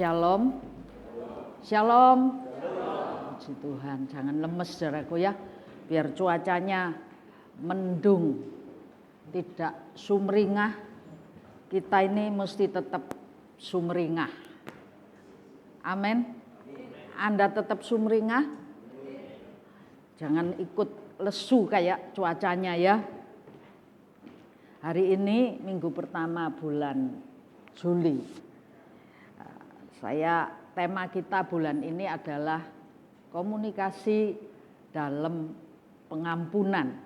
Shalom. Shalom. Puji Tuhan, jangan lemes saudaraku ya. Biar cuacanya mendung, tidak sumringah. Kita ini mesti tetap sumringah. Amin. Anda tetap sumringah. Jangan ikut lesu kayak cuacanya ya. Hari ini minggu pertama bulan Juli. Tema kita bulan ini adalah komunikasi dalam pengampunan.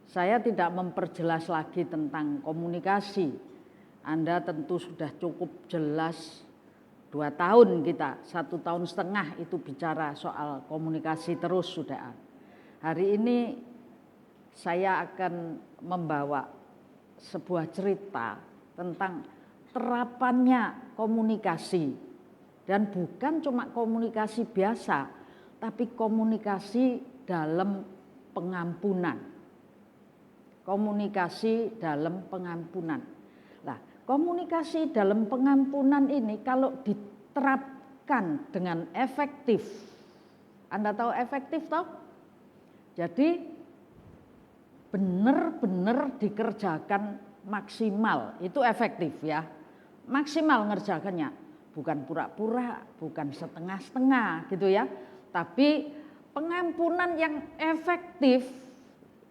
Saya tidak memperjelas lagi tentang komunikasi. Anda tentu sudah cukup jelas 2 tahun kita, 1,5 tahun itu bicara soal komunikasi terus sudah. Hari ini saya akan membawa sebuah cerita tentang terapannya komunikasi, dan bukan cuma komunikasi biasa, tapi komunikasi dalam pengampunan. Komunikasi dalam pengampunan. Nah, komunikasi dalam pengampunan ini kalau diterapkan dengan efektif, Anda tahu efektif toh? Jadi benar-benar dikerjakan maksimal, itu efektif ya. Maksimal ngerjakannya, bukan pura-pura, bukan setengah-setengah gitu ya. Tapi pengampunan yang efektif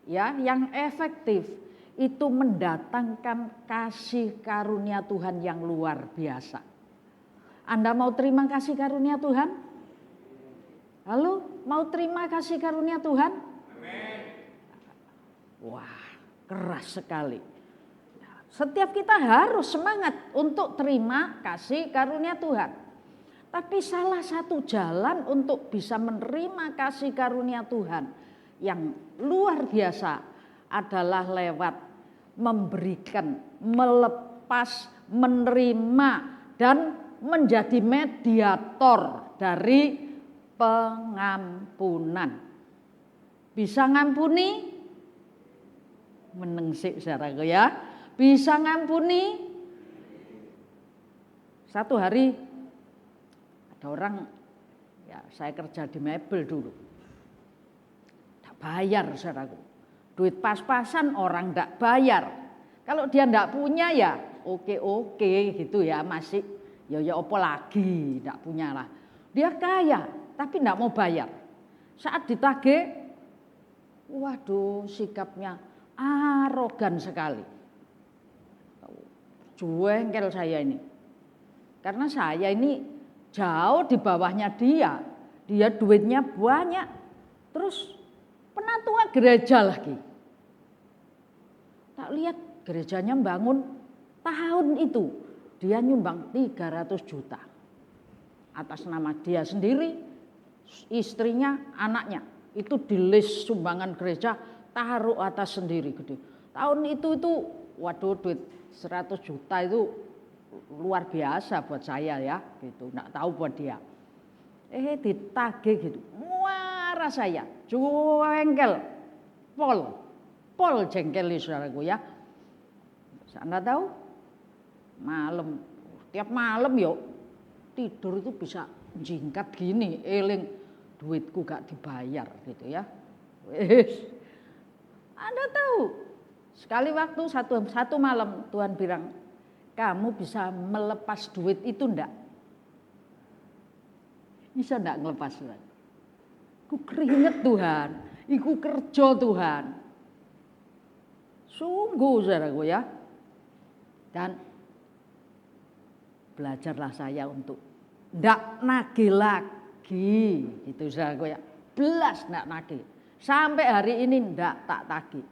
ya, yang efektif itu mendatangkan kasih karunia Tuhan yang luar biasa. Anda mau terima kasih karunia Tuhan? Halo, mau terima kasih karunia Tuhan? Amin. Wah, keras sekali. Setiap kita harus semangat untuk terima kasih karunia Tuhan. Tapi salah satu jalan untuk bisa menerima kasih karunia Tuhan yang luar biasa adalah lewat memberikan, melepas, menerima, dan menjadi mediator dari pengampunan. Bisa ngampuni? Menengsik saudaraku ya. Bisa ngampuni. Satu hari ada orang, ya saya kerja di mebel dulu, tidak bayar saudaraku. Duit pas-pasan orang tidak bayar. Kalau dia tidak punya ya oke gitu ya, masih ya apa lagi, tidak punya lah. Dia kaya tapi tidak mau bayar. Saat ditagih, waduh sikapnya arogan sekali. Jengkel saya ini, karena saya ini jauh di bawahnya dia duitnya banyak, terus penatua gereja lagi. Tak lihat gerejanya bangun tahun itu dia nyumbang 300 juta atas nama dia sendiri, istrinya, anaknya. Itu di list sumbangan gereja, taruh atas sendiri gede. Tahun itu waduh, duit 100 juta itu luar biasa buat saya ya, gitu. Nggak tahu buat dia. Ditagih gitu, marah saya, jengkel, pol jengkel saudaraku ya. Anda tahu, tiap malam yuk tidur itu bisa jingkat gini, eling duitku gak dibayar gitu ya. Anda tahu? Sekali waktu satu malam Tuhan bilang, kamu bisa melepas duit itu enggak? Bisa enggak ngelepas Tuhan? Ku keringet Tuhan, iku kerja Tuhan. Sungguh saudaraku ya. Dan belajarlah saya untuk enggak nagih lagi, gitu saudaraku ya. Belas enggak nagih. Sampai hari ini enggak tak tagih.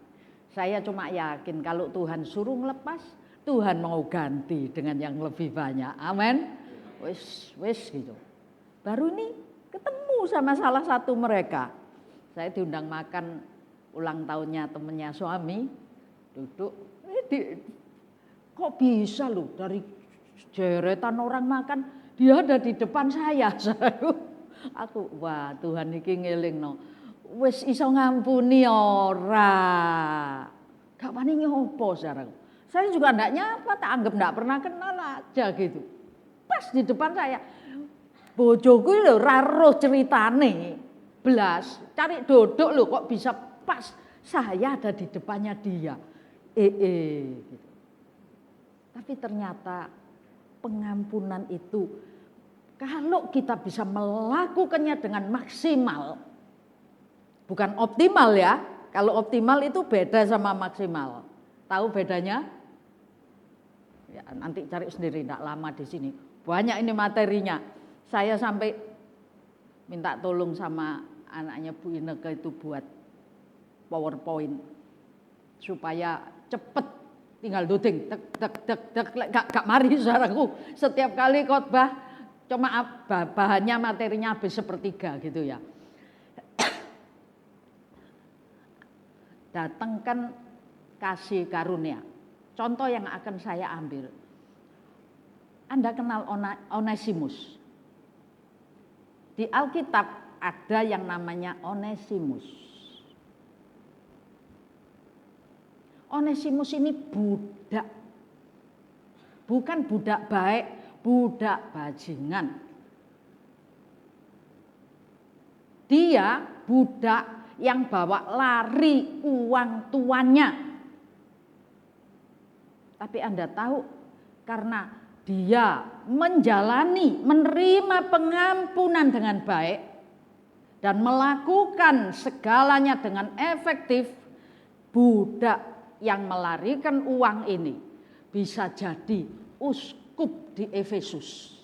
Saya cuma yakin kalau Tuhan suruh ngelepas, Tuhan mau ganti dengan yang lebih banyak. Amin. Wis gitu. Baru ini ketemu sama salah satu mereka. Saya diundang makan ulang tahunnya temennya suami. Duduk. Kok bisa loh dari jeretan orang makan, dia ada di depan saya. Aku, wah Tuhan iki ngelingno. Wis iso ngampuni ora. Gak wani nyopo saudara. Saya juga ndak nyapa, tak anggap ndak pernah kenal aja gitu. pas di depan saya. Bojoku lho ora roh ceritane. Blas, cari dodok lho kok bisa pas saya ada di depannya dia. Gitu. Tapi ternyata pengampunan itu kalau kita bisa melakukannya dengan maksimal, bukan optimal ya. Kalau optimal itu beda sama maksimal. Tahu bedanya? Ya, nanti cari sendiri, tidak lama di sini. Banyak ini materinya. Saya sampai minta tolong sama anaknya Bu Ineke itu buat PowerPoint supaya cepet tinggal doding, gak mari saudaraku. Setiap kali khotbah cuma bahannya materinya habis sepertiga gitu ya. Datangkan kasih karunia. Contoh yang akan saya ambil. Anda kenal Onesimus. Di Alkitab ada yang namanya Onesimus. Onesimus ini budak. Bukan budak baik, budak bajingan. Dia budak yang bawa lari uang tuannya. Tapi Anda tahu, karena dia menerima pengampunan dengan baik dan melakukan segalanya dengan efektif, budak yang melarikan uang ini bisa jadi uskup di Efesus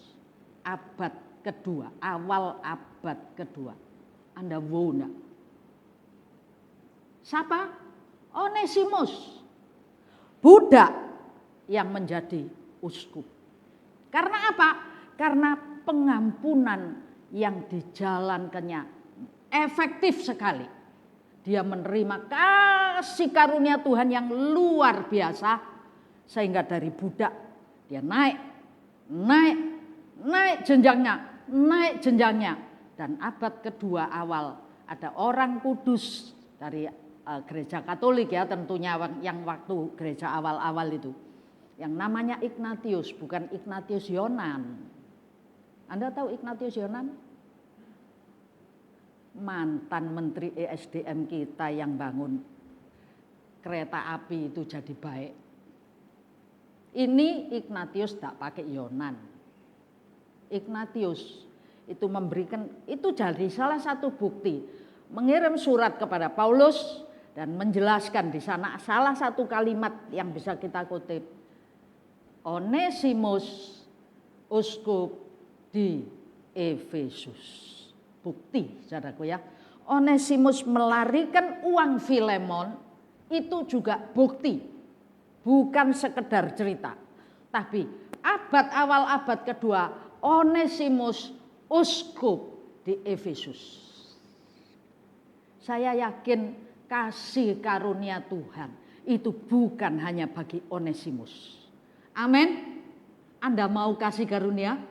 abad kedua, awal abad kedua. Anda wona. Siapa? Onesimus. Budak yang menjadi uskup. Karena apa? Karena pengampunan yang dijalankannya efektif sekali. Dia menerima kasih karunia Tuhan yang luar biasa. Sehingga dari budak dia naik jenjangnya. Dan abad kedua awal ada orang kudus dari gereja Katolik ya tentunya yang waktu gereja awal-awal itu. Yang namanya Ignatius, bukan Ignatius Yonan. Anda tahu Ignatius Yonan? Mantan Menteri ESDM kita yang bangun kereta api itu jadi baik. Ini Ignatius tak pakai Yonan. Ignatius itu memberikan, itu jadi salah satu bukti. Mengirim surat kepada Paulus dan menjelaskan di sana salah satu kalimat yang bisa kita kutip. Onesimus uskup di Efesus. Bukti saudaraku ya. Onesimus melarikan uang Filemon itu juga bukti. Bukan sekedar cerita. Tapi awal abad kedua Onesimus uskup di Efesus. Saya yakin kasih karunia Tuhan itu bukan hanya bagi Onesimus. Amin. Anda mau kasih karunia?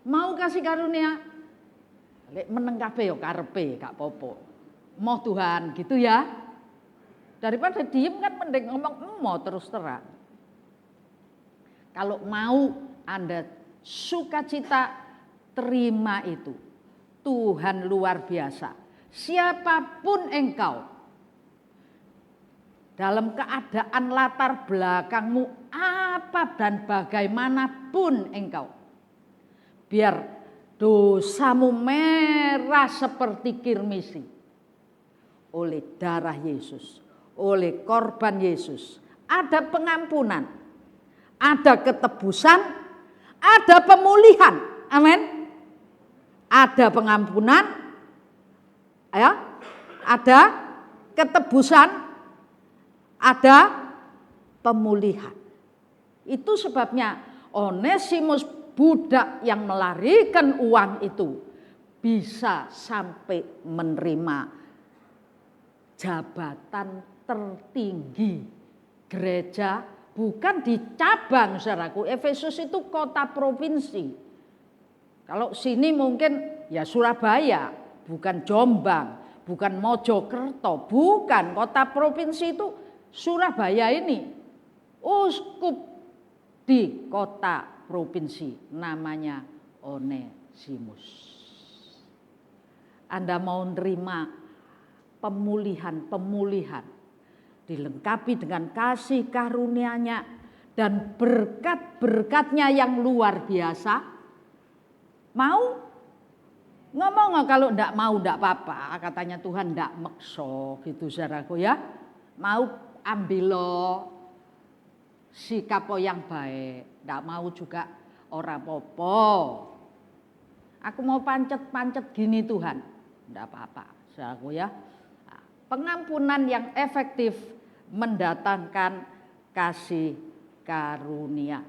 Mau kasih karunia? Lek meneng kabeh yo karepe gak popo. Mau Tuhan gitu ya. Daripada diem kan mending ngomong mau terus terang. Kalau mau Anda sukacita terima itu. Tuhan luar biasa. Siapapun engkau, dalam keadaan latar belakangmu apa dan bagaimanapun engkau, biar dosamu merah seperti kirmisi oleh darah Yesus, oleh korban Yesus, ada pengampunan, ada ketebusan, ada pemulihan, amin. Ada pengampunan, ya, ada ketebusan, ada pemulihan. Itu sebabnya Onesimus budak yang melarikan uang itu bisa sampai menerima jabatan tertinggi gereja, bukan di cabang saudaraku. Efesus itu kota provinsi. Kalau sini mungkin ya Surabaya, bukan Jombang, bukan Mojokerto, bukan kota provinsi itu Surabaya ini. Uskup di kota provinsi, namanya Onesimus. Anda mau nerima pemulihan, dilengkapi dengan kasih karunia-Nya dan berkat-berkat-Nya yang luar biasa? Mau? Ngomong kalau enggak mau enggak apa-apa, katanya Tuhan enggak makso gitu saudaraku ya. Mau ambil lo sikap yang baik, enggak mau juga ora popo. Aku mau pancet-pancet gini Tuhan, enggak apa-apa saudaraku ya. Pengampunan yang efektif mendatangkan kasih karunia.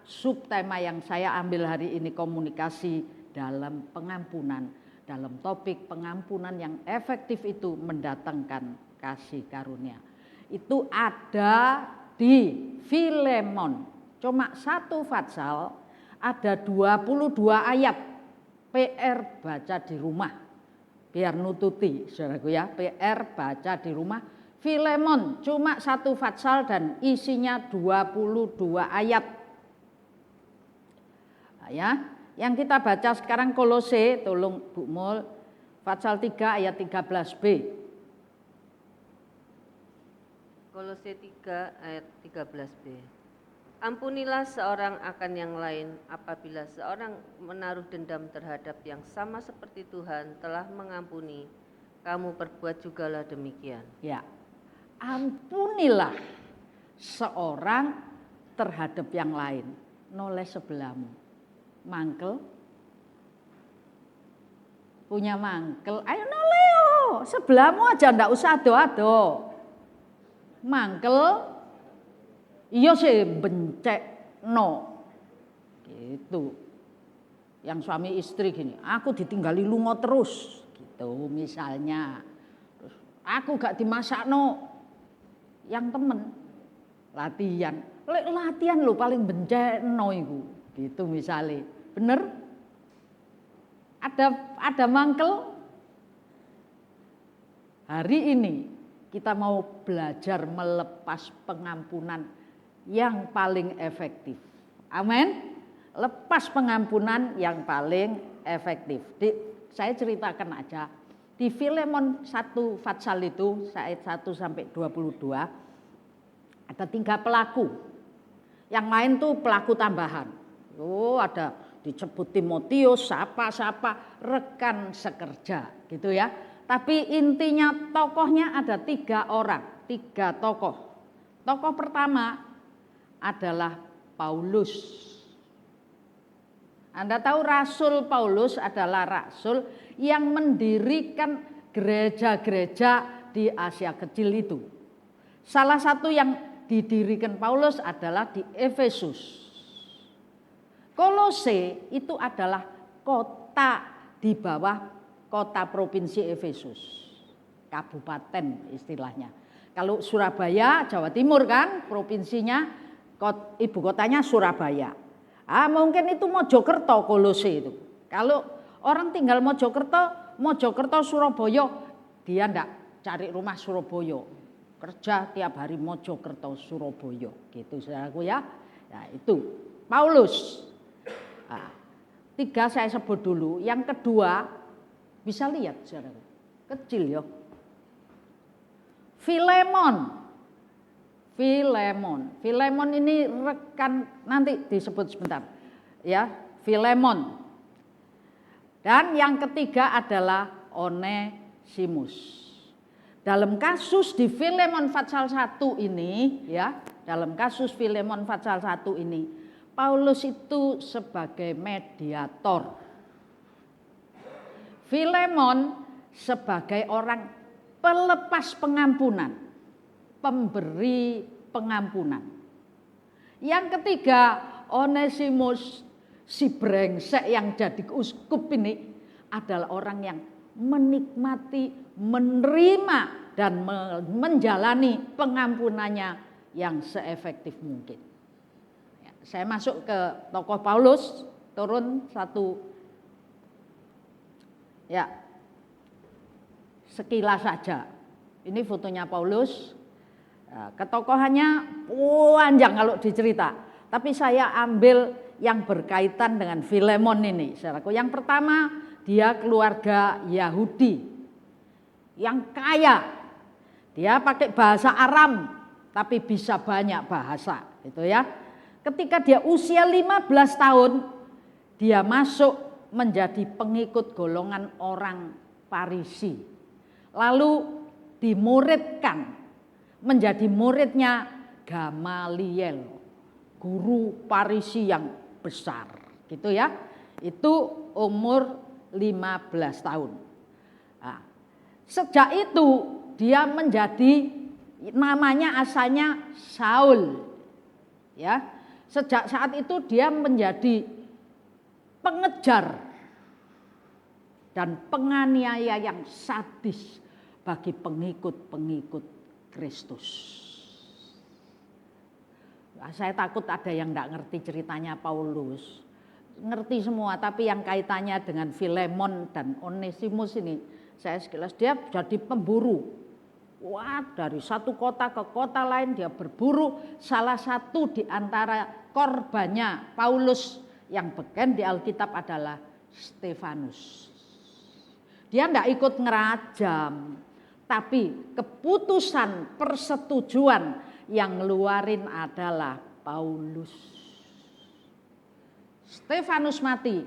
Subtema yang saya ambil hari ini komunikasi dalam pengampunan, dalam topik pengampunan yang efektif itu mendatangkan kasih karunia. Itu ada di Filemon. Cuma satu fatsal, ada 22 ayat. PR baca di rumah. Biar nututi, saudaraku ya. PR baca di rumah. Filemon cuma satu fatsal dan isinya 22 ayat. Ya. Yang kita baca sekarang Kolose, tolong Bu Mul, Fatsal 3 ayat 13b. Kolose 3 ayat 13b. Ampunilah seorang akan yang lain apabila seorang menaruh dendam terhadap yang sama seperti Tuhan telah mengampuni, kamu perbuat jugalah demikian. Ya, ampunilah seorang terhadap yang lain, noleh sebelahmu. Mangkel, punya mangkel, ayo noleo, sebelahmu aja ndak usah ado-ado. Mangkel, iya sih bencek no, gitu. Yang suami istri gini, aku ditinggali lungo terus, gitu misalnya. Terus, aku gak dimasak no, yang temen latihan, latihan lo paling bencek no iku. Gitu misalnya, bener? Ada mangkel. Hari ini kita mau belajar melepas pengampunan yang paling efektif. Amin. Lepas pengampunan yang paling efektif. Saya ceritakan aja. Di Filemon 1 fatsal itu, ayat 1 sampai 22, ada 3 pelaku. Yang lain tuh pelaku tambahan. Oh, ada disebut Timotius, siapa rekan sekerja gitu ya. Tapi intinya tokohnya ada 3 orang, 3 tokoh. Tokoh pertama adalah Paulus. Anda tahu Rasul Paulus adalah rasul yang mendirikan gereja-gereja di Asia Kecil itu. Salah satu yang didirikan Paulus adalah di Efesus. Kolose itu adalah kota di bawah kota provinsi Efesus, kabupaten istilahnya. Kalau Surabaya, Jawa Timur kan, provinsinya, ibu kotanya Surabaya. Mungkin itu Mojokerto Kolose itu. Kalau orang tinggal Mojokerto, Surabaya, dia ndak cari rumah Surabaya, kerja tiap hari Mojokerto, Surabaya, gitu saudaraku ya. Nah itu Paulus. 3 saya sebut dulu, yang kedua bisa lihat saudara, kecil ya. Filemon ini rekan, nanti disebut sebentar ya, Filemon. Dan yang ketiga adalah Onesimus. Dalam kasus di Filemon Fatsal 1 ini ya, dalam kasus Filemon Fatsal 1 ini Paulus itu sebagai mediator. Filemon sebagai orang pelepas pengampunan, pemberi pengampunan. Yang ketiga, Onesimus, si brengsek yang jadi uskup ini adalah orang yang menikmati, menerima dan menjalani pengampunannya yang seefektif mungkin. Saya masuk ke tokoh Paulus, turun 1. Ya, sekilas saja. Ini fotonya Paulus. Ketokohannya panjang kalau dicerita. Tapi saya ambil yang berkaitan dengan Filemon ini, saudaraku. Yang pertama, dia keluarga Yahudi yang kaya. Dia pakai bahasa Aram, tapi bisa banyak bahasa, gitu ya. Ketika dia usia 15 tahun, dia masuk menjadi pengikut golongan orang Farisi. Lalu dimuridkan menjadi muridnya Gamaliel, guru Farisi yang besar, gitu ya. Itu umur 15 tahun. Nah, sejak itu dia menjadi, namanya asalnya Saul, ya. Sejak saat itu dia menjadi pengejar dan penganiaya yang sadis bagi pengikut-pengikut Kristus. Saya takut ada yang tidak ngerti ceritanya Paulus. Ngerti semua, tapi yang kaitannya dengan Filemon dan Onesimus ini, saya sekilas dia jadi pemburu. Wah, dari satu kota ke kota lain dia berburu. Salah satu di antara korbannya Paulus yang beken di Alkitab adalah Stefanus. Dia tidak ikut ngerajam, tapi keputusan persetujuan yang ngeluarin adalah Paulus. Stefanus mati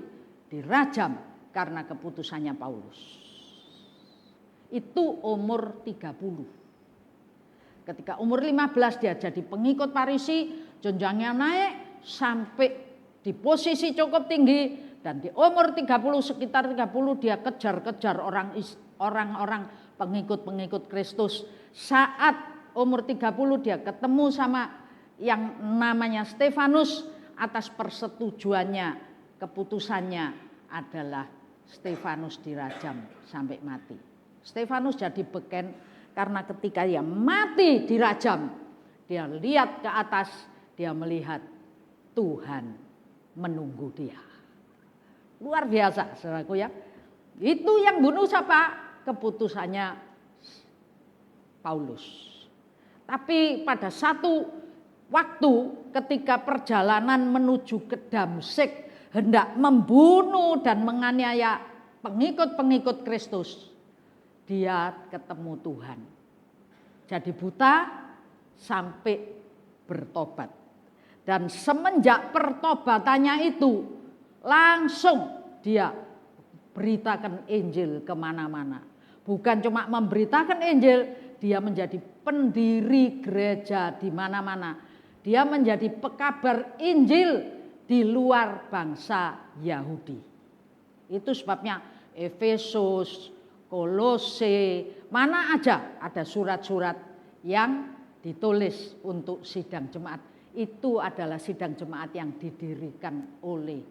dirajam karena keputusannya Paulus. Itu umur 30. Ketika umur 15 dia jadi pengikut Farisi, jenjangnya naik sampai di posisi cukup tinggi, dan di umur 30, sekitar 30 dia kejar-kejar orang-orang pengikut-pengikut Kristus. Saat umur 30 dia ketemu sama yang namanya Stefanus, atas persetujuannya, keputusannya adalah Stefanus dirajam sampai mati. Stefanus jadi beken karena ketika dia mati dirajam, dia lihat ke atas, dia melihat Tuhan menunggu dia. Luar biasa, saudaraku ya. Itu yang bunuh siapa? Keputusannya Paulus. Tapi pada satu waktu ketika perjalanan menuju ke Damsyik hendak membunuh dan menganiaya pengikut-pengikut Kristus, dia ketemu Tuhan. Jadi buta sampai bertobat. Dan semenjak pertobatannya itu langsung dia beritakan Injil kemana-mana. Bukan cuma memberitakan Injil, dia menjadi pendiri gereja di mana-mana. Dia menjadi pekabar Injil di luar bangsa Yahudi. Itu sebabnya Efesus, Kolose, mana aja ada surat-surat yang ditulis untuk sidang jemaat. Itu adalah sidang jemaat yang didirikan oleh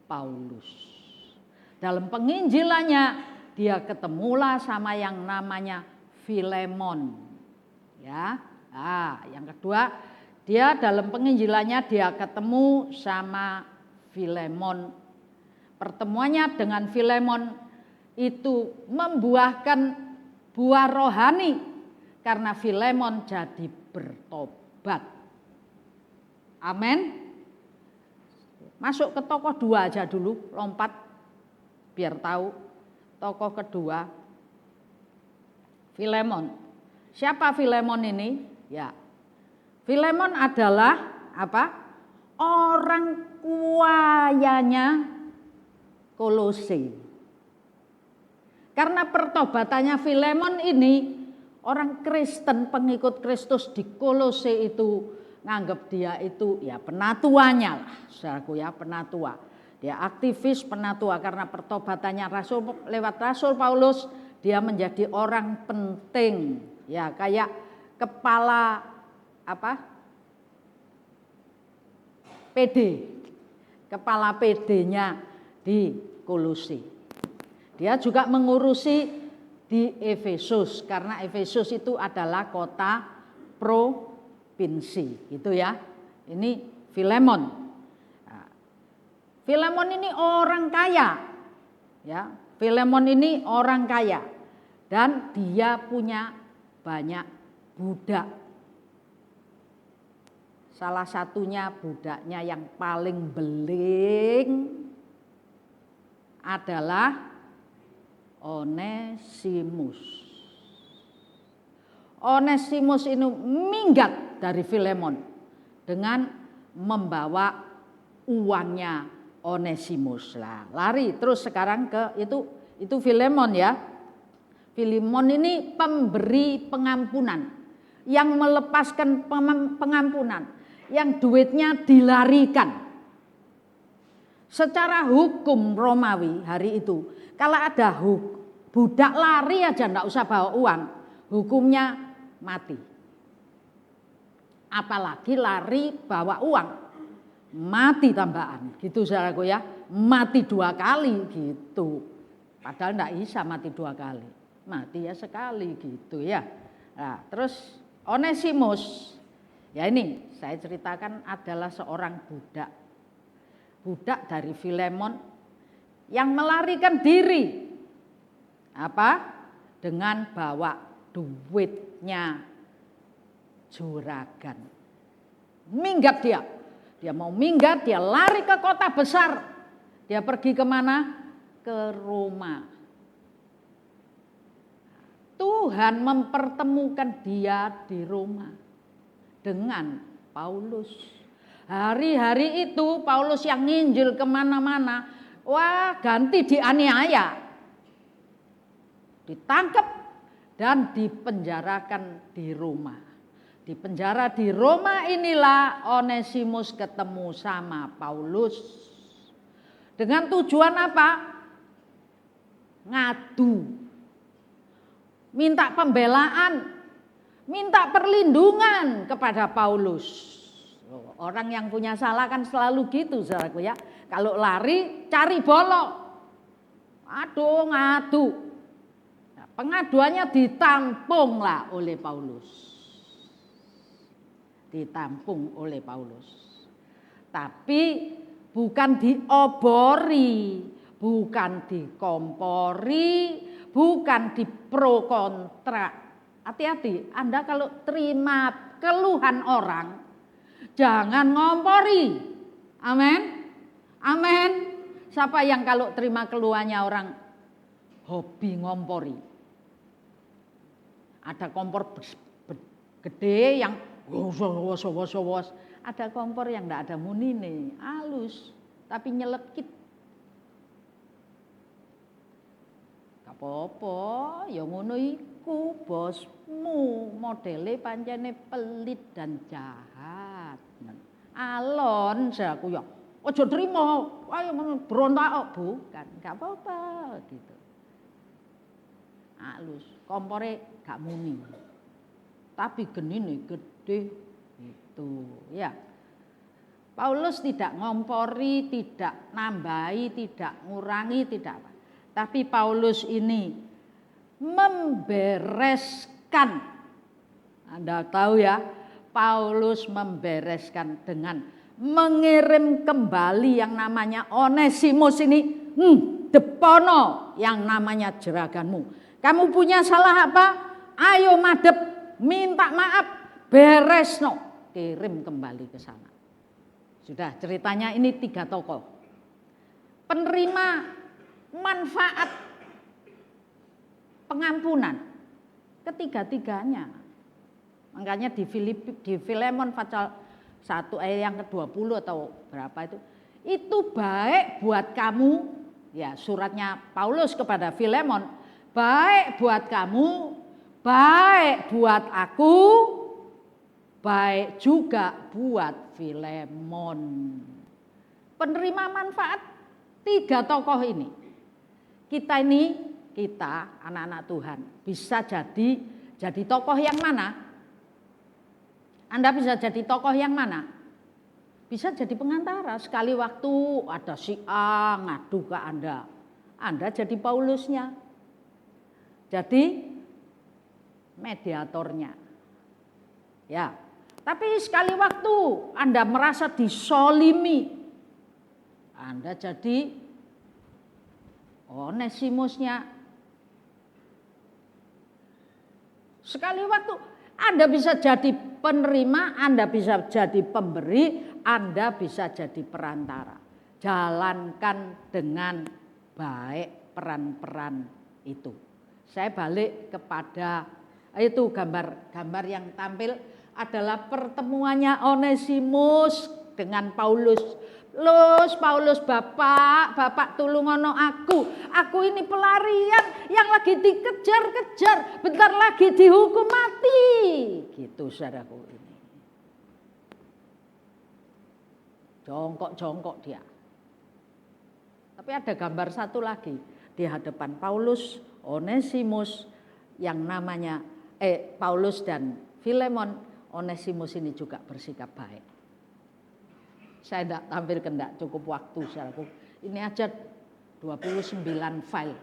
Paulus. Dalam penginjilannya dia ketemulah sama yang namanya Filemon. Ya. Nah, yang kedua, dia dalam penginjilannya dia ketemu sama Filemon. Pertemuannya dengan Filemon itu membuahkan buah rohani karena Filemon jadi bertobat. Amin. Masuk ke tokoh 2 aja dulu, lompat biar tahu. Tokoh kedua, Filemon. Siapa Filemon ini? Ya, Filemon adalah apa? Orang kuayanya Kolose. Karena pertobatannya Filemon ini, orang Kristen pengikut Kristus di Kolose itu nganggap dia itu ya penatuanya lah, saudaraku ya, penatua. Dia aktivis penatua karena pertobatannya lewat Rasul Paulus, dia menjadi orang penting, ya kayak kepala apa? PD, kepala PD-nya di Kolose. Dia juga mengurusi di Efesus karena Efesus itu adalah kota provinsi, gitu ya. Ini Filemon. Nah, Filemon ini orang kaya, ya. Filemon ini orang kaya dan dia punya banyak budak. Salah satunya budaknya yang paling beling adalah Onesimus. Onesimus ini minggat dari Filemon dengan membawa uangnya Onesimus lah. Lari terus sekarang ke itu Filemon ya. Filemon ini pemberi pengampunan, yang melepaskan pengampunan, yang duitnya dilarikan. Secara hukum Romawi hari itu, kalau ada budak lari aja enggak usah bawa uang, hukumnya mati. Apalagi lari bawa uang, mati tambahan. Gitu saudaraku ya, mati 2 kali gitu. Padahal enggak bisa mati 2 kali, mati ya sekali gitu ya. Nah, terus Onesimus, ya ini saya ceritakan adalah seorang budak dari Filemon yang melarikan diri dengan bawa duitnya juragan. Minggat dia mau minggat, dia lari ke kota besar. Dia pergi kemana? Ke Roma. Tuhan mempertemukan dia di Roma dengan Paulus. Hari-hari itu Paulus yang nginjil kemana-mana, wah ganti dianiaya, ditangkap dan dipenjarakan di Roma. Di penjara di Roma inilah Onesimus ketemu sama Paulus. Dengan tujuan apa? Ngadu. Minta pembelaan, minta perlindungan kepada Paulus. Orang yang punya salah kan selalu gitu saudaraku ya. Kalau lari cari bolong. Aduh ngadu. Nah, pengaduannya ditampung lah oleh Paulus. Ditampung oleh Paulus. Tapi bukan diobori, bukan dikompori, bukan dipro kontra. Hati-hati, Anda kalau terima keluhan orang, jangan ngompori. Amin. Amin. Siapa yang kalau terima keluhannya orang hobi ngompori? Ada kompor gede yang wos. Ada kompor yang enggak ada munine, halus tapi nyelekit. Gak apa-apa, ya ngono iku bosmu, modele pancene pelit dan jahat. Alon jaku ya, ojo trimo, ayo berontak bukan, gak apa-apa gitu. Halus, kompore gak muni. Tapi genine gede itu, ya. Paulus tidak ngompori, tidak nambahi, tidak ngurangi, tidak apa. Tapi Paulus ini membereskan. Anda tahu ya, Paulus membereskan dengan mengirim kembali yang namanya Onesimus ini, depono yang namanya jeraganmu. Kamu punya salah apa? Ayo madep, minta maaf, beresno, kirim kembali ke sana. Sudah, ceritanya ini 3 tokoh. Penerima manfaat pengampunan ketiga-tiganya. Makanya di Filemon pasal 1 ayat yang ke-20 atau berapa itu baik buat kamu, ya suratnya Paulus kepada Filemon, baik buat kamu, baik buat aku, baik juga buat Filemon. Penerima manfaat 3 tokoh ini. Kita anak-anak Tuhan bisa jadi tokoh yang mana? Anda bisa jadi tokoh yang mana? Bisa jadi pengantara. Sekali waktu ada si A ngadu ke Anda, Anda jadi Paulusnya, jadi mediatornya. Ya, tapi sekali waktu Anda merasa disolimi, Anda jadi Onesimusnya. Sekali waktu Anda bisa jadi penerima, Anda bisa jadi pemberi, Anda bisa jadi perantara. Jalankan dengan baik peran-peran itu. Saya balik kepada itu gambar yang tampil adalah pertemuannya Onesimus dengan Paulus. Paulus, Bapak tulungono aku ini pelarian yang lagi dikejar-kejar, bentar lagi dihukum mati. Gitu saudaraku ini. Jongkok dia. Tapi ada gambar satu lagi di hadapan Paulus, Onesimus yang namanya Paulus dan Filemon. Onesimus ini juga bersikap baik. Saya tidak tampilkan, tidak cukup waktu saudaraku. Ini aja 29 file.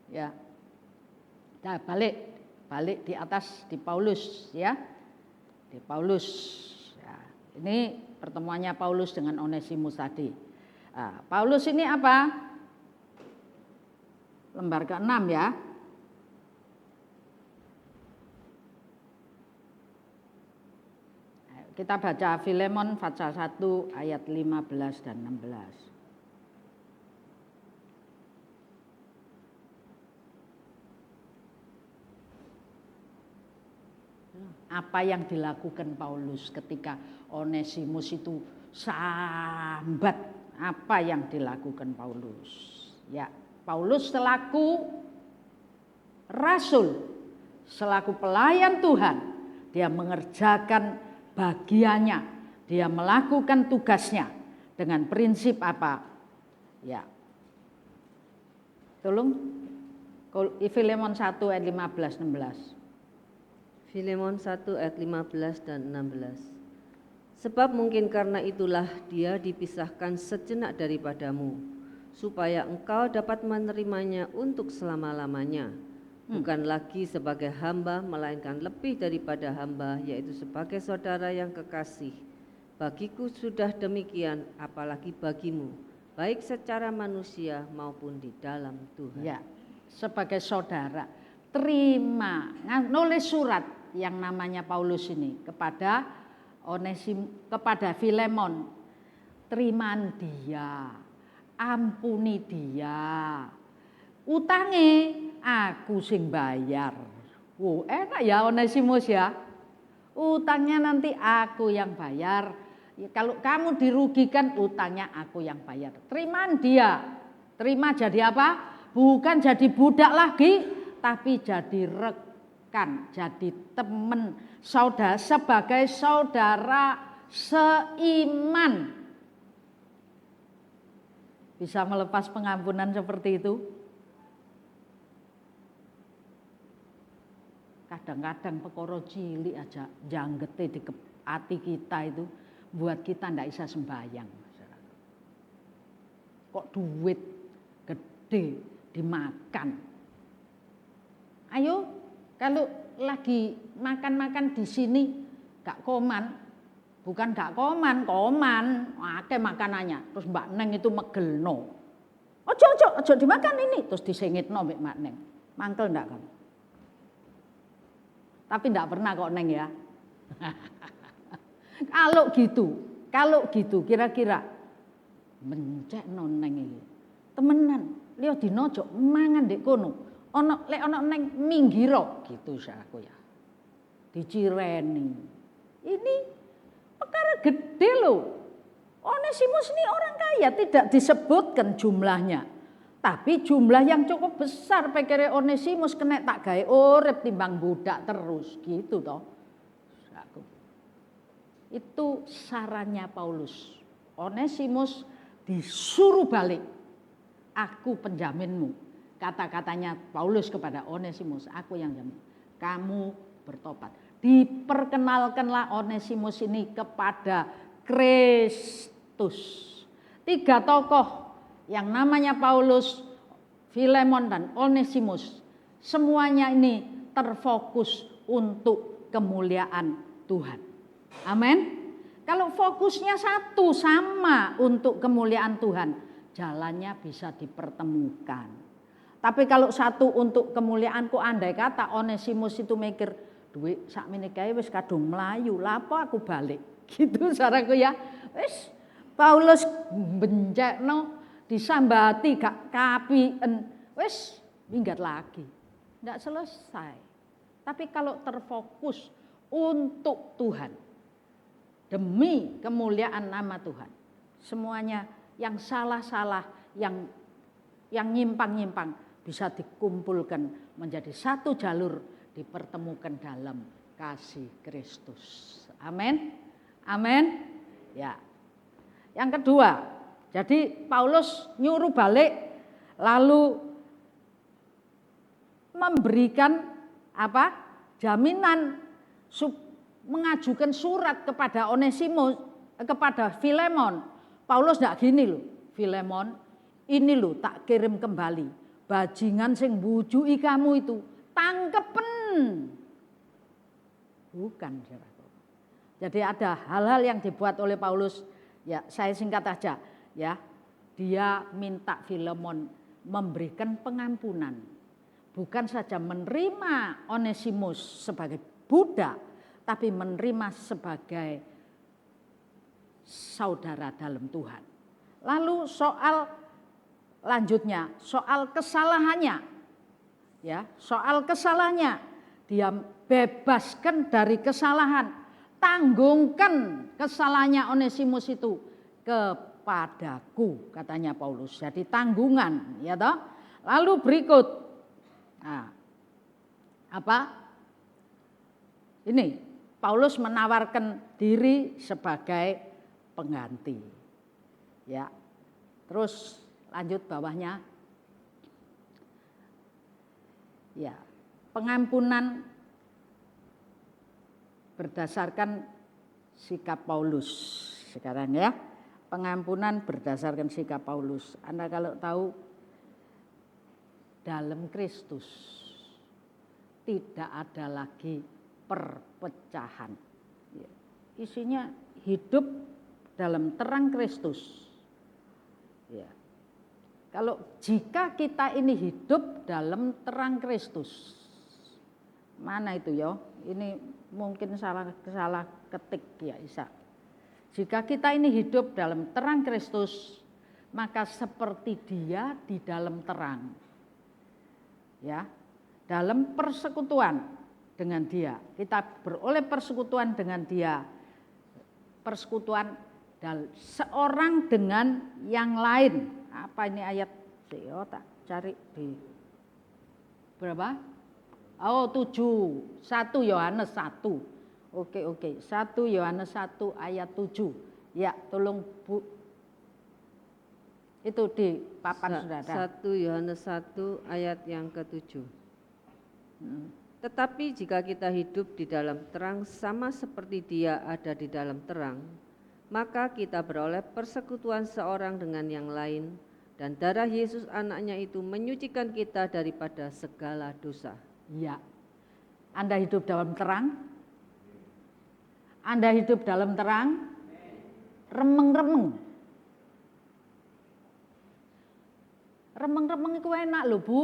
Ya. Nah, balik di atas di Paulus ya. Di Paulus. Ya. Ini pertemuannya Paulus dengan Onesimus tadi. Nah, Paulus ini apa? Lembar ke-6 ya. Kita baca Filemon pasal 1 ayat 15 dan 16. Apa yang dilakukan Paulus ketika Onesimus itu sambat? Apa yang dilakukan Paulus? Ya, Paulus selaku rasul, selaku pelayan Tuhan, dia mengerjakan bagiannya, dia melakukan tugasnya dengan prinsip apa? Ya. Tolong Filemon 1 ayat 15 16. Filemon 1 ayat 15 dan 16. Sebab mungkin karena itulah dia dipisahkan sejenak daripadamu, supaya engkau dapat menerimanya untuk selama-lamanya. Bukan lagi sebagai hamba, melainkan lebih daripada hamba, yaitu sebagai saudara yang kekasih. Bagiku sudah demikian, apalagi bagimu, baik secara manusia maupun di dalam Tuhan. Ya, sebagai saudara, terima, nulis surat yang namanya Paulus ini kepada kepada Filemon. Terimaan dia, ampuni dia. Utange aku sing bayar. Enak ya Onesimus ya. Utangnya nanti aku yang bayar. Ya, kalau kamu dirugikan, utangnya aku yang bayar. Terimaan dia. Terima jadi apa? Bukan jadi budak lagi, tapi jadi rekan, jadi teman, saudara, sebagai saudara seiman. Bisa melepas pengampunan seperti itu? Kadang-kadang perkara cilik aja janggete di hati kita itu buat kita ndak bisa sembahyang. Kok duit gede dimakan. Ayo kalau lagi makan-makan di sini gak koman, bukan gak koman, akeh makanannya. Terus Mbak Neng itu megelno. Ojo dimakan ini, terus disengitno Mbak Neng. Mangkel ndak kamu? Tapi enggak pernah kok Neng ya. Kalau gitu kira-kira mencek non Neng iki. Temenan, liya dina aja mangan ndek kono. Lek ana Neng minggiro gitu aku ya. Dicireni. Ini perkara gede loh. Onesimus ini orang kaya, tidak disebutkan jumlahnya. Tapi jumlah yang cukup besar pikire Onesimus kena tak gawe urip timbang budak terus gitu toh. Itu sarannya Paulus. Onesimus disuruh balik. Aku penjaminmu. Kata-katanya Paulus kepada Onesimus, aku yang jamin. Kamu bertobat. Diperkenalkanlah Onesimus ini kepada Kristus. 3 tokoh yang namanya Paulus, Filemon dan Onesimus, semuanya ini terfokus untuk kemuliaan Tuhan. Amin. Kalau fokusnya satu sama untuk kemuliaan Tuhan, jalannya bisa dipertemukan. Tapi kalau satu untuk kemuliaanku, andai kata Onesimus itu mikir, duit sakmene kae wis kadung mlayu, lha apa aku balik. Gitu saranku ya. Wis Paulus bencekno disambati gak kapien, wis minggat lagi. Ndak selesai. Tapi kalau terfokus untuk Tuhan, demi kemuliaan nama Tuhan, semuanya yang salah-salah, yang nyimpang-nyimpang bisa dikumpulkan menjadi satu jalur, dipertemukan dalam kasih Kristus. Amin. Amin. Ya. Yang kedua, jadi Paulus nyuruh balik lalu memberikan apa? Jaminan mengajukan surat kepada Onesimus, kepada Filemon. Paulus enggak gini loh, Filemon, ini loh tak kirim kembali. Bajingan sing bujuki kamu itu, tangkepen. Bukan, saudara. Jadi ada hal-hal yang dibuat oleh Paulus, ya saya singkat aja ya. Dia minta Filemon memberikan pengampunan. Bukan saja menerima Onesimus sebagai budak, tapi menerima sebagai saudara dalam Tuhan. Lalu soal lanjutnya, soal kesalahannya. Ya, soal kesalahannya. Dia bebaskan dari kesalahan. Tanggungkan kesalahannya Onesimus itu kepadaku, katanya Paulus. Jadi tanggungan, ya toh. Lalu berikut, nah, apa? Ini Paulus menawarkan diri sebagai pengganti, ya. Terus lanjut bawahnya, ya, pengampunan berdasarkan sikap Paulus sekarang ya. Pengampunan berdasarkan sikap Paulus. Anda kalau tahu dalam Kristus tidak ada lagi perpecahan. Isinya hidup dalam terang Kristus. Ya. Kalau jika kita ini hidup dalam terang Kristus, mana itu ya? Ini mungkin salah ketik ya Isa. Jika kita ini hidup dalam terang Kristus, maka seperti Dia di dalam terang. Ya, dalam persekutuan dengan Dia, kita beroleh persekutuan dengan Dia. Persekutuan dan seorang dengan yang lain. Apa ini ayat? Saya tak cari di berapa? Oh 7, 1 Yohanes 1. Oke. 1 Yohanes 1 ayat 7. Ya, tolong Bu. Itu di papan sudah ada. 1 Yohanes 1 ayat yang ke-7. Tetapi jika kita hidup di dalam terang sama seperti Dia ada di dalam terang, maka kita beroleh persekutuan seorang dengan yang lain, dan darah Yesus anaknya itu menyucikan kita daripada segala dosa. Ya, Anda hidup dalam terang? Anda hidup dalam terang? Remeng-remeng. Remeng-remeng itu enak loh Bu.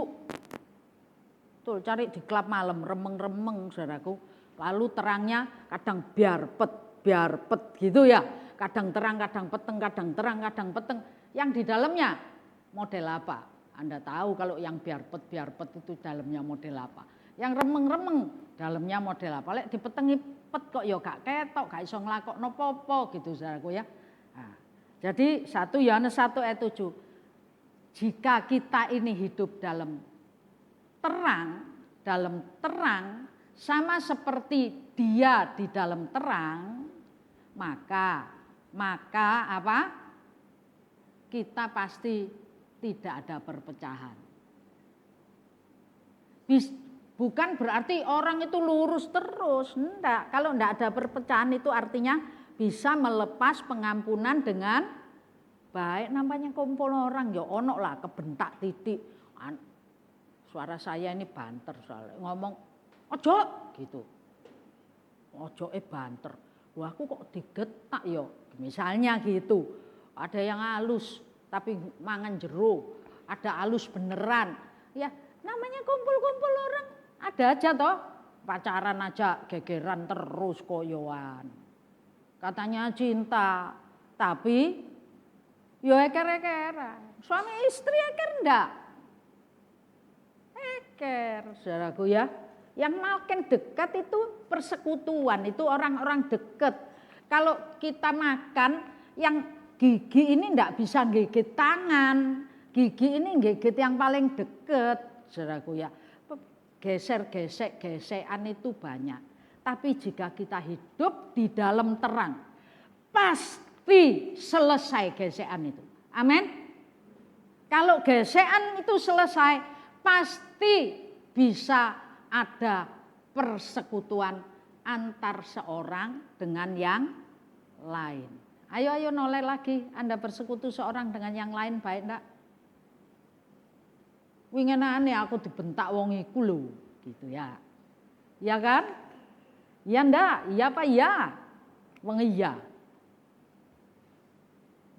Tuh cari di klub malam, remeng-remeng saudaraku. Lalu terangnya kadang biarpet gitu ya. Kadang terang, kadang peteng, kadang terang, kadang peteng. Yang di dalamnya model apa? Anda tahu kalau yang biarpet itu dalamnya model apa. Yang remeng-remeng dalamnya model apa. Lek dipetengi pet kok ya gak ketok, gak iso nglakokno apa-apa gitu saudaraku ya. Nah, jadi 1 Yohanes 1 ayat 7. Jika kita ini hidup dalam terang sama seperti Dia di dalam terang, maka apa? Kita pasti tidak ada perpecahan. Bukan berarti orang itu lurus terus, enggak. Kalau enggak ada perpecahan itu artinya bisa melepas pengampunan dengan baik. Namanya kumpul orang ya ono lah kebentak titik. Suara saya ini banter soalnya ngomong ojo gitu. Ojo banter. Wah aku kok digetak ya. Misalnya gitu. Ada yang halus tapi mangan jero. Ada halus beneran. Ya namanya kumpul-kumpul orang. Ada aja toh pacaran aja gegeran terus koyoan. Katanya cinta, tapi yo eker-ekeran. Suami istri eker enggak? Eker, saudaraku ya. Yang makin dekat itu persekutuan, itu orang-orang dekat. Kalau kita makan, yang gigi ini enggak bisa gigit tangan. Gigi ini gigit yang paling dekat, saudaraku ya. Gesekan itu banyak. Tapi jika kita hidup di dalam terang, pasti selesai gesekan itu. Amin. Kalau gesekan itu selesai, pasti bisa ada persekutuan antar seorang dengan yang lain. Ayo noleh lagi, Anda bersekutu seorang dengan yang lain, baik enggak? Wingenane aku dibentak wong iku lho, gitu ya. Ya kan? Ya ndak? Iya apa iya? Wong iya.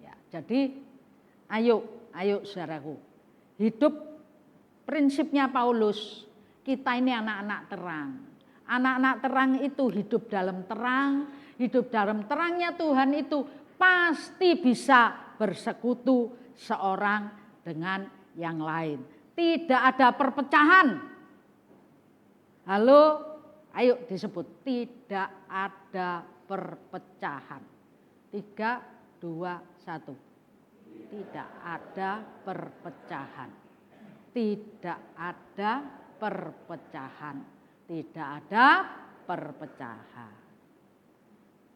Ya, jadi ayo saudaraku. Hidup prinsipnya Paulus, kita ini anak-anak terang. Anak-anak terang itu hidup dalam terang, hidup dalam terangnya Tuhan itu pasti bisa bersekutu seorang dengan yang lain. Tidak ada perpecahan. Halo, ayo disebut. Tidak ada perpecahan. 3, 2, 1. Tidak ada perpecahan. Tidak ada perpecahan. Tidak ada perpecahan.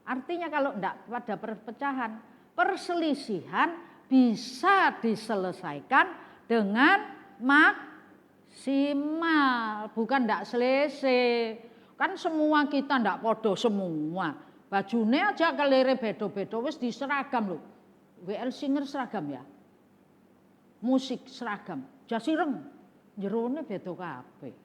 Artinya kalau tidak ada perpecahan, perselisihan bisa diselesaikan dengan maksimal, bukan ndak selesai. Kan semua kita ndak podo semua. Bajune aja kelire beda-beda wis diseragam lho. WL Singer seragam ya. Musik seragam, jas ireng jerone beda kabeh.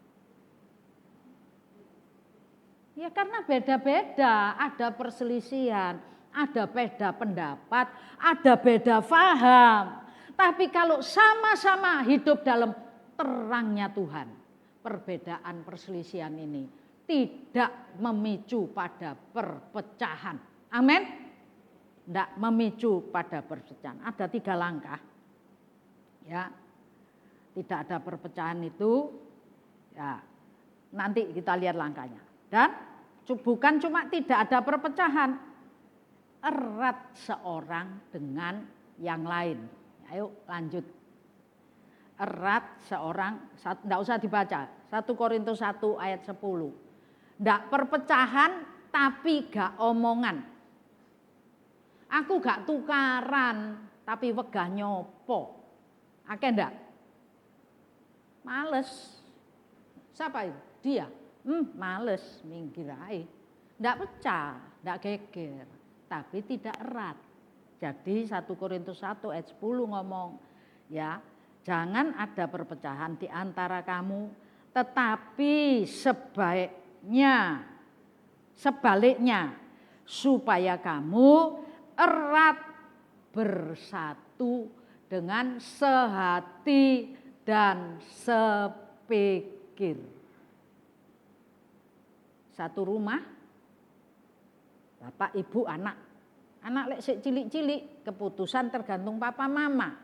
Ya karena beda-beda, ada perselisihan, ada beda pendapat, ada beda faham. Tapi kalau sama-sama hidup dalam terangnya Tuhan, perbedaan perselisihan ini tidak memicu pada perpecahan. Amin. Tidak memicu pada perpecahan. Ada 3 langkah. Ya. Tidak ada perpecahan itu, ya. Nanti kita lihat langkahnya. Dan bukan cuma tidak ada perpecahan, erat seorang dengan yang lain. Ayo lanjut. Erat seorang, tidak usah dibaca. 1 Korintus 1 ayat 10. Tidak perpecahan tapi gak omongan. Aku gak tukaran tapi wegah nyopo. Akeh ndak? Males. Siapa itu? Dia. Males, minggir ae. Ndak pecah, ndak geger, tapi tidak erat. Jadi 1 Korintus 1 ayat 10 ngomong, ya, jangan ada perpecahan di antara kamu, tetapi sebaliknya supaya kamu erat bersatu dengan sehati dan sepikir. Satu rumah, bapak, ibu, anak. Anak lek sik cilik-cilik, keputusan tergantung papa mama.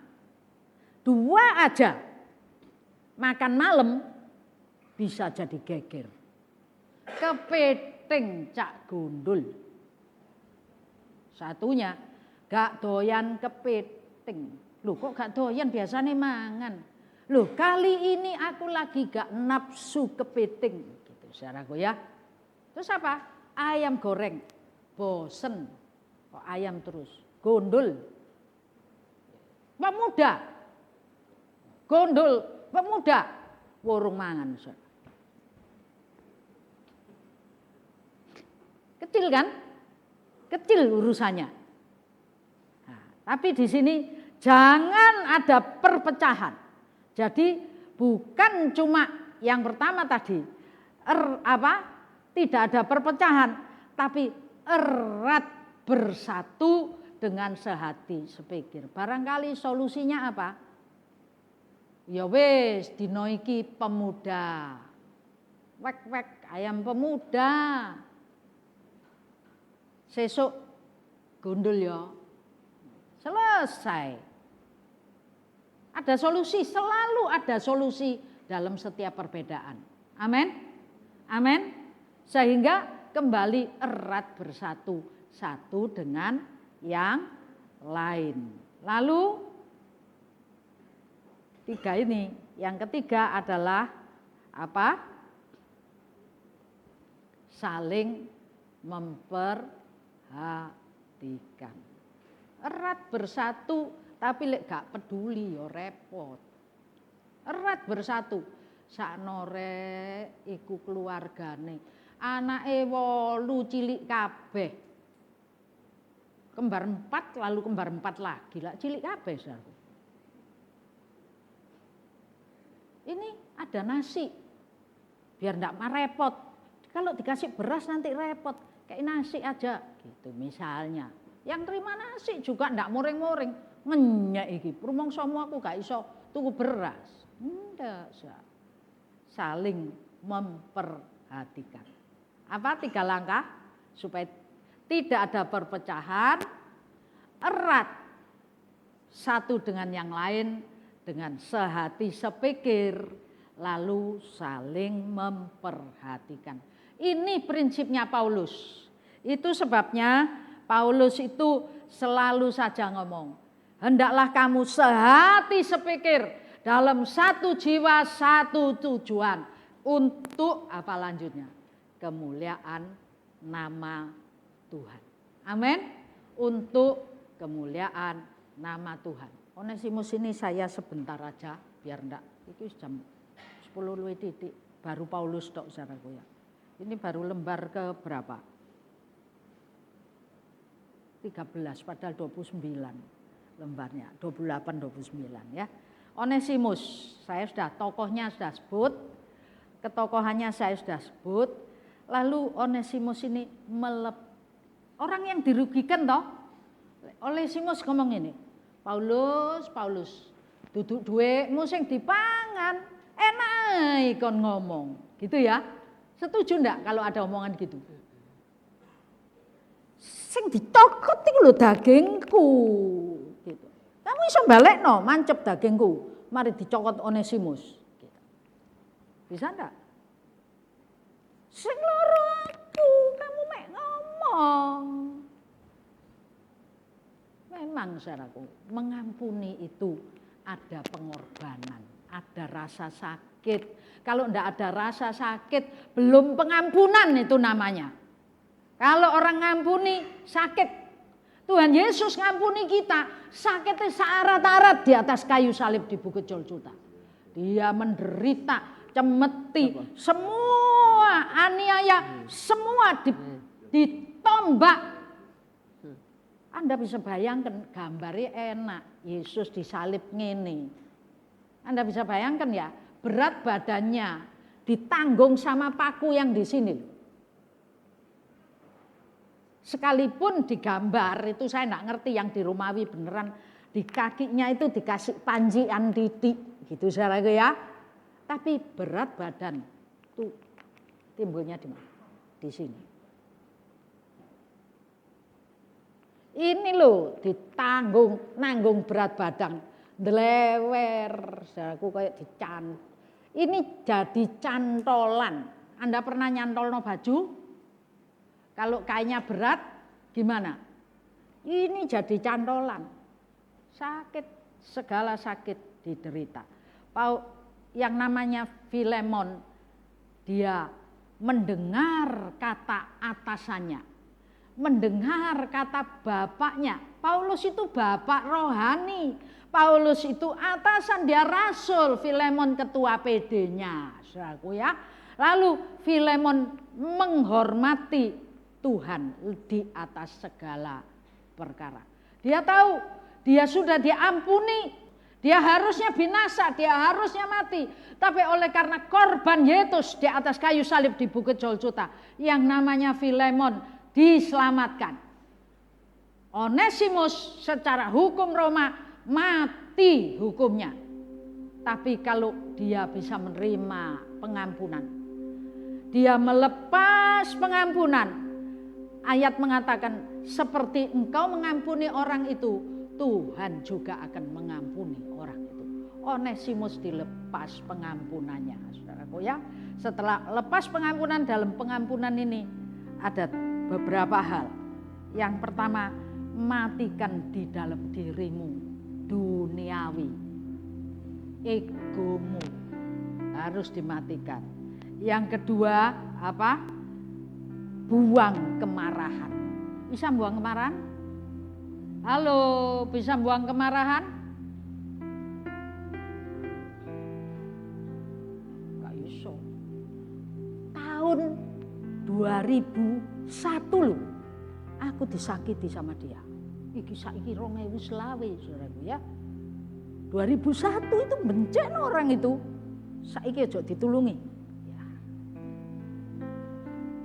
2 aja makan malam bisa jadi geger. Kepiting cak gundul. Satunya gak doyan kepiting. Loh kok gak doyan, biasanya mangan. Loh kali ini aku lagi gak nafsu kepiting. Gitu saudaraku ya. Terus apa? Ayam goreng. Bosen. Kok ayam terus. Gondol. Pemuda. Gondol. Pemuda. Warung mangan. Kecil kan? Kecil urusannya. Nah, tapi di sini jangan ada perpecahan. Jadi bukan cuma yang pertama tadi tidak ada perpecahan, tapi erat bersatu dengan sehati sepikir. Barangkali solusinya apa? Ya wis dino iki pemuda. wek-wek ayam pemuda. Sesuk gundul ya. Selesai. Ada solusi, selalu ada solusi dalam setiap perbedaan. Amin. Amin. Sehingga kembali erat bersatu satu dengan yang lain. Lalu tiga ini, yang ketiga adalah apa? Saling memperhatikan. Erat bersatu tapi lek gak peduli ya repot. Erat bersatu. Saknore iku keluargane. Anake 8 cilik kabeh. Kembar 4 lalu kembar 4 lagi. Lah cilik kabeh saudara. Ini ada nasi. Biar enggak repot. Kalau dikasih beras nanti repot. Kayak nasi aja gitu misalnya. Yang terima nasi juga enggak muring-muring. Ngenyek iki. Rumangsamu aku gak iso tuku beras. Enggak, saling memperhatikan. Apa 3 langkah supaya tidak ada perpecahan, erat satu dengan yang lain dengan sehati sepikir, lalu saling memperhatikan. Ini prinsipnya Paulus. Itu sebabnya Paulus itu selalu saja ngomong, hendaklah kamu sehati sepikir dalam satu jiwa, satu tujuan. Untuk apa lanjutnya? Kemuliaan nama Tuhan. Amin. Untuk kemuliaan nama Tuhan. Onesimus ini saya sebentar aja, biar enggak. Itu jam 10:00 baru Paulus tok saudaraku ya. Ini baru lembar ke berapa? 13, padahal 29 lembarnya. 28, 29 ya. Onesimus, saya sudah tokohnya sudah sebut, ketokohannya saya sudah sebut. Lalu Onesimus ini orang yang dirugikan toh. Onesimus ngomong ini, Paulus, duduk duitmu sing dipangan, enak kon ngomong, gitu ya. Setuju enggak kalau ada omongan gitu? Sing ditokot iku lho dagingku, gitu. Kamu iso balekno mancep dagingku, mari dicokot Onesimus. Bisa enggak? Sing loro aku, kamu mek ngomong. Memang saudaraku, mengampuni itu ada pengorbanan, ada rasa sakit. Kalau enggak ada rasa sakit, belum pengampunan itu namanya. Kalau orang ngampuni sakit. Tuhan Yesus ngampuni kita, sakitnya searat-arat di atas kayu salib di Bukit Golgota. Dia menderita, cemeti, semua aniaya, semua ditombak. Anda bisa bayangkan gambarnya enak, Yesus disalib ngene. Anda bisa bayangkan ya, berat badannya ditanggung sama paku yang di sini. Sekalipun digambar itu saya enggak ngerti yang di Romawi beneran di kakinya itu dikasih panjian titik gitu saudara ya. Tapi berat badan tuh timbulnya di mana? Di sini. Ini loh nanggung berat badan, delewer, saudaraku kayak ini jadi cantolan. Anda pernah nyantolno baju? Kalau kainnya berat, gimana? Ini jadi cantolan. Sakit, segala sakit diderita. Yang namanya Filemon, dia mendengar kata atasannya. Mendengar kata bapaknya. Paulus itu bapak rohani. Paulus itu atasan, dia rasul. Filemon ketua PD-nya. Saudaraku ya. Lalu Filemon menghormati Tuhan di atas segala perkara. Dia tahu dia sudah diampuni, dia harusnya binasa, dia harusnya mati. Tapi oleh karena korban Yesus di atas kayu salib di Bukit Golgota, yang namanya Filemon diselamatkan. Onesimus secara hukum Roma mati hukumnya. Tapi kalau dia bisa menerima pengampunan, Dia melepas pengampunan. Ayat mengatakan seperti engkau mengampuni orang itu, Tuhan juga akan mengampuni orang itu. Onesimus dilepas pengampunannya, saudaraku ya. Setelah lepas pengampunan, dalam pengampunan ini ada beberapa hal. Yang pertama, matikan di dalam dirimu duniawi, egomu harus dimatikan. Yang kedua apa? Buang kemarahan. Bisa buang kemarahan? Halo, bisa buang kemarahan? Gak iso. Tahun 2001 loh, aku disakiti sama dia. Iki saiki 2020, saudaraku ya. 2001 itu bencen orang itu. Saiki aja ditulungi. Ya.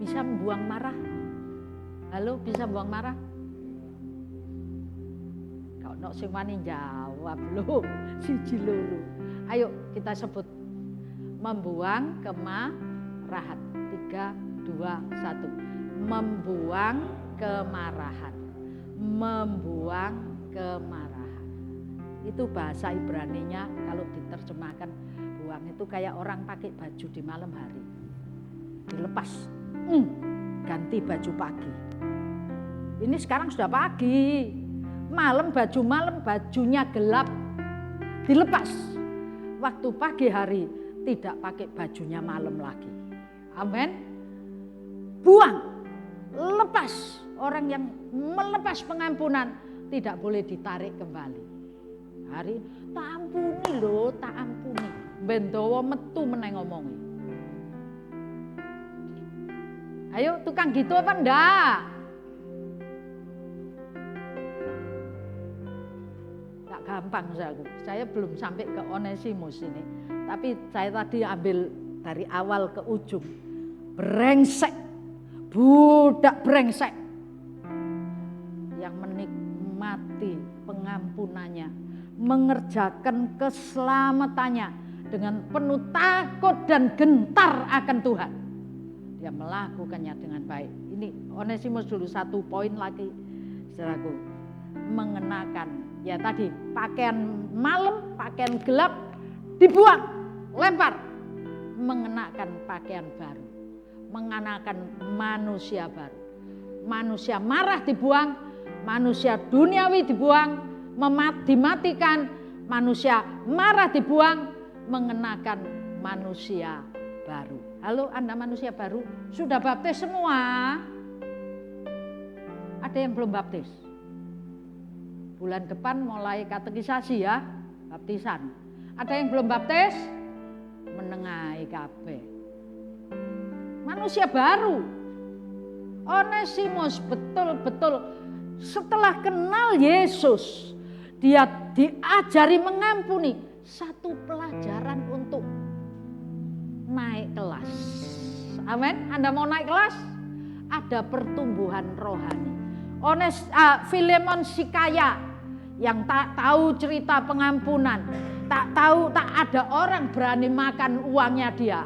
Bisa membuang marah? Halo, bisa buang marah? Kau nok sing wani jawab lho, siji loro. Ayo kita sebut membuang kemarahan. 3, 2, 1. Membuang kemarahan. Membuang kemarahan. Itu bahasa Ibraninya kalau diterjemahkan buang itu kayak orang pakai baju di malam hari. Dilepas. Ganti baju pagi. Ini sekarang sudah pagi. Malam baju malam, bajunya gelap. Dilepas. Waktu pagi hari tidak pakai bajunya malam lagi. Amin. Buang. Lepas. Orang yang melepas pengampunan tidak boleh ditarik kembali. Hari tak ampuni loh, tak ampuni. Bendowo metu meneng ngomongi. Ayo tukang gitu apa enggak? Tak gampang saya belum sampai ke Onesimus ini. Tapi saya tadi ambil dari awal ke ujung. Brengsek, budak brengsek. Yang menikmati pengampunannya, mengerjakan keselamatannya dengan penuh takut dan gentar akan Tuhan. Dia melakukannya dengan baik. Ini Onesimus dulu satu poin lagi, saudaraku. Mengenakan, ya tadi pakaian malam, pakaian gelap dibuang, lempar. Mengenakan pakaian baru, mengenakan manusia baru. Manusia marah dibuang, manusia duniawi dibuang, dimatikan, manusia marah dibuang, mengenakan manusia baru. Halo, Anda manusia baru, sudah baptis semua? Ada yang belum baptis? Bulan depan mulai katekisasi ya, baptisan. Ada yang belum baptis? Menengahi kabeh. Manusia baru. Onesimus betul-betul setelah kenal Yesus, dia diajari mengampuni. Satu pelajaran untuk naik kelas. Amin. Anda mau naik kelas? Ada pertumbuhan rohani. Filemon si kaya yang tak tahu cerita pengampunan, tak ada orang berani makan uangnya dia.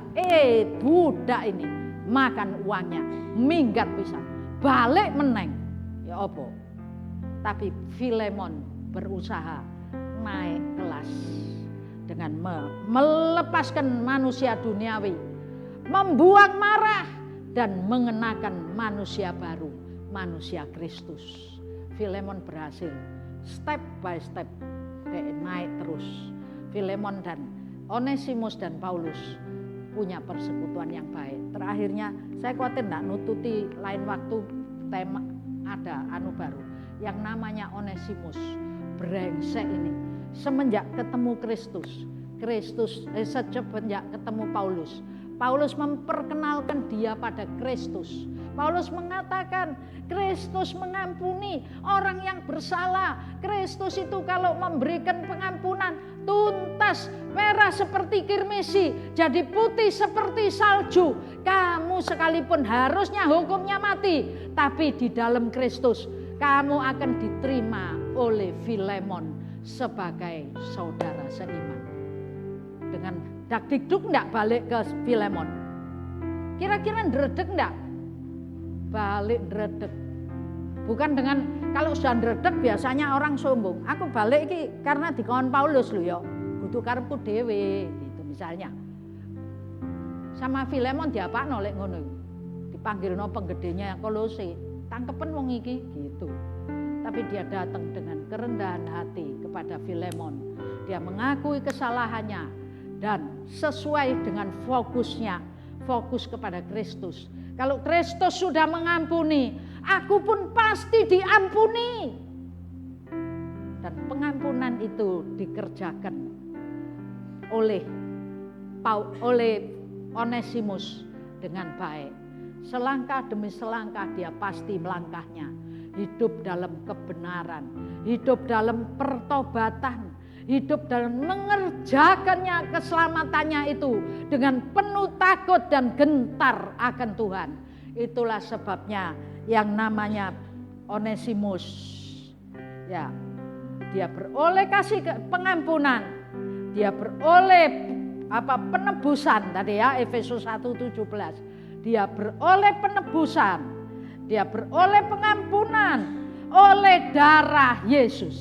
Budak ini makan uangnya, minggat pisan, balik meneng. Ya apa? Tapi Filemon berusaha naik kelas dengan melepaskan manusia duniawi, membuang marah dan mengenakan manusia baru, manusia Kristus. Filemon berhasil step by step naik terus. Filemon dan Onesimus dan Paulus punya persekutuan yang baik. Terakhirnya saya khawatir tidak nututi lain waktu tema ada baru yang namanya Onesimus. Brengsek ini semenjak ketemu semenjak ketemu Paulus memperkenalkan dia pada Kristus. Paulus mengatakan Kristus mengampuni orang yang bersalah. Kristus itu kalau memberikan pengampunan tuntas, merah seperti kirmisi, jadi putih seperti salju. Kamu sekalipun harusnya hukumnya mati, tapi di dalam Kristus kamu akan diterima oleh Filemon sebagai saudara seiman. Dengan dak dikduk enggak balik ke Filemon. Kira-kira ndredeg enggak? Balik ndredeg. Bukan dengan, kalau sudah ndredeg biasanya orang sombong. Aku balik iki karena dikon Paulus lho ya. Kudu karepku dhewe gitu misalnya. Sama Filemon diapakno lek ngono iku. Dipanggilno penggedenya Kolose. Tangkepen wong iki gitu. Tapi dia datang dengan kerendahan hati kepada Filemon. Dia mengakui kesalahannya dan sesuai dengan fokusnya, fokus kepada Kristus. Kalau Kristus sudah mengampuni, aku pun pasti diampuni. Dan pengampunan itu dikerjakan oleh Onesimus dengan baik. Selangkah demi selangkah dia pasti melangkahnya. Hidup dalam kebenaran, hidup dalam pertobatan, hidup dalam mengerjakannya keselamatannya itu dengan penuh takut dan gentar akan Tuhan. Itulah sebabnya yang namanya Onesimus. Ya, dia beroleh kasih pengampunan, dia beroleh penebusan tadi ya, Efesus 1:17. Dia beroleh penebusan, dia beroleh pengampunan oleh darah Yesus.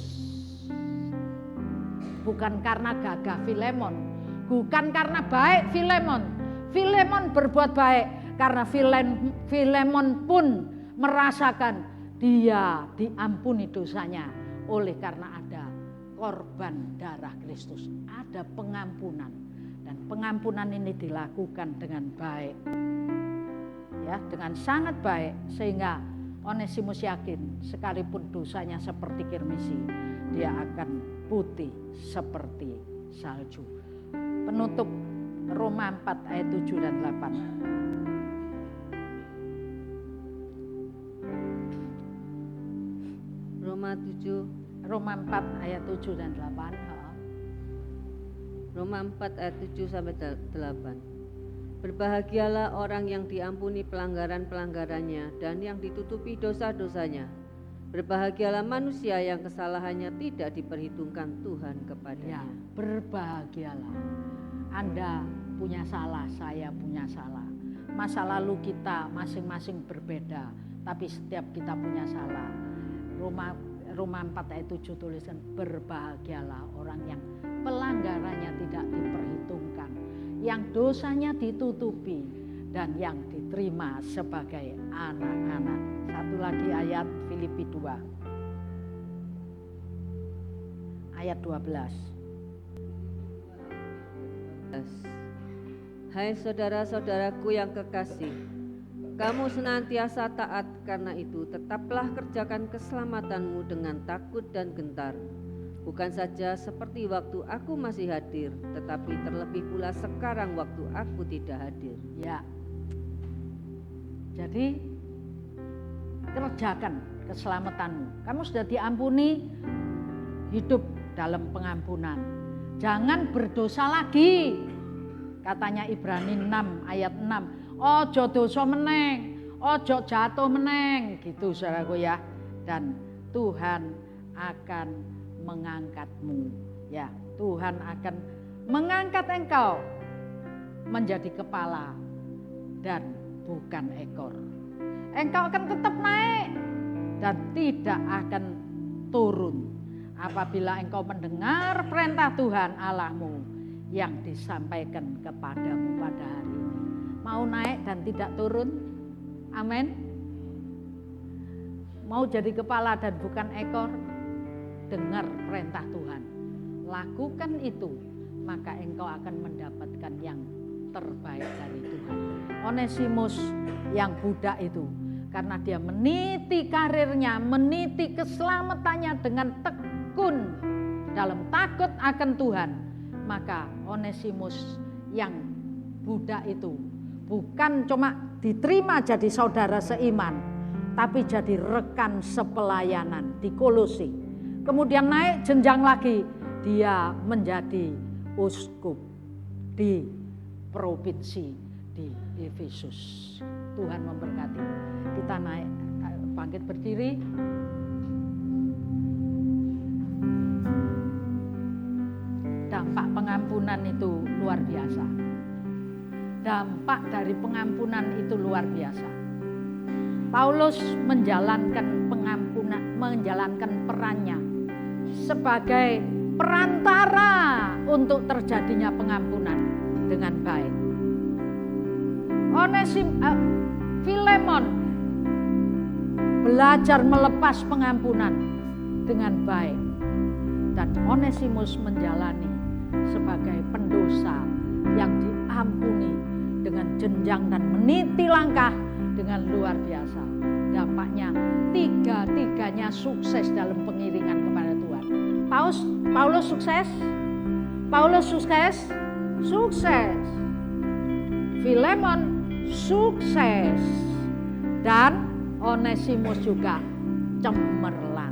Bukan karena gagah Filemon, bukan karena baik Filemon. Filemon berbuat baik karena Filemon pun merasakan dia diampuni dosanya oleh karena ada korban darah Kristus, ada pengampunan, dan pengampunan ini dilakukan dengan baik. Ya, dengan sangat baik, sehingga Onesimus yakin sekalipun dosanya seperti kirmisi, dia akan putih seperti salju. Penutup Roma 4 ayat 7 dan 8. Roma 4 ayat 7 dan 8. Roma 4 ayat 7 sampai 8. Berbahagialah orang yang diampuni pelanggaran-pelanggarannya dan yang ditutupi dosa-dosanya. Berbahagialah manusia yang kesalahannya tidak diperhitungkan Tuhan kepadanya. Ya, berbahagialah. Anda punya salah, saya punya salah. Masa lalu kita masing-masing berbeda, tapi setiap kita punya salah. Roma 4 ayat 7 tulisan, berbahagialah orang yang pelanggarannya tidak diperhitungkan, yang dosanya ditutupi, dan yang diterima sebagai anak-anak. Satu lagi ayat Filipi 2 ayat 12. Hai saudara-saudaraku yang kekasih, kamu senantiasa taat, karena itu tetaplah kerjakan keselamatanmu dengan takut dan gentar. Bukan saja seperti waktu aku masih hadir, tetapi terlebih pula sekarang waktu aku tidak hadir. Ya. Jadi kerjakan keselamatanmu. Kamu sudah diampuni, hidup dalam pengampunan. Jangan berdosa lagi. Katanya Ibrani 6 ayat 6. Ojo dosa meneng, ojo jatuh meneng, gitu saudaraku ya. Dan Tuhan akan mengangkatmu, ya. Tuhan akan mengangkat engkau menjadi kepala dan bukan ekor. Engkau akan tetap naik dan tidak akan turun apabila engkau mendengar perintah Tuhan Allahmu yang disampaikan kepadamu pada hari ini. Mau naik dan tidak turun? Amin. Mau jadi kepala dan bukan ekor? Dengar perintah Tuhan, lakukan itu, maka engkau akan mendapatkan yang terbaik dari Tuhan. Onesimus yang budak itu, karena dia meniti karirnya, meniti keselamatannya dengan tekun dalam takut akan Tuhan, maka Onesimus yang budak itu bukan cuma diterima jadi saudara seiman, tapi jadi rekan sepelayanan di Kolose. Kemudian naik jenjang lagi, dia menjadi uskup di provinsi di Efesus. Tuhan memberkati. Kita naik, bangkit berdiri. Dampak pengampunan itu luar biasa. dampak dari pengampunan itu luar biasa. Paulus menjalankan pengampunan, menjalankan perannya sebagai perantara untuk terjadinya pengampunan dengan baik. Filemon belajar melepas pengampunan dengan baik, dan Onesimus menjalani sebagai pendosa yang diampuni dengan jenjang dan meniti langkah dengan luar biasa. Dampaknya tiga-tiganya sukses dalam pengiringan kepada Tuhan. Paulus sukses. Paulus sukses. Sukses. Filemon sukses. Dan Onesimus juga cemerlang.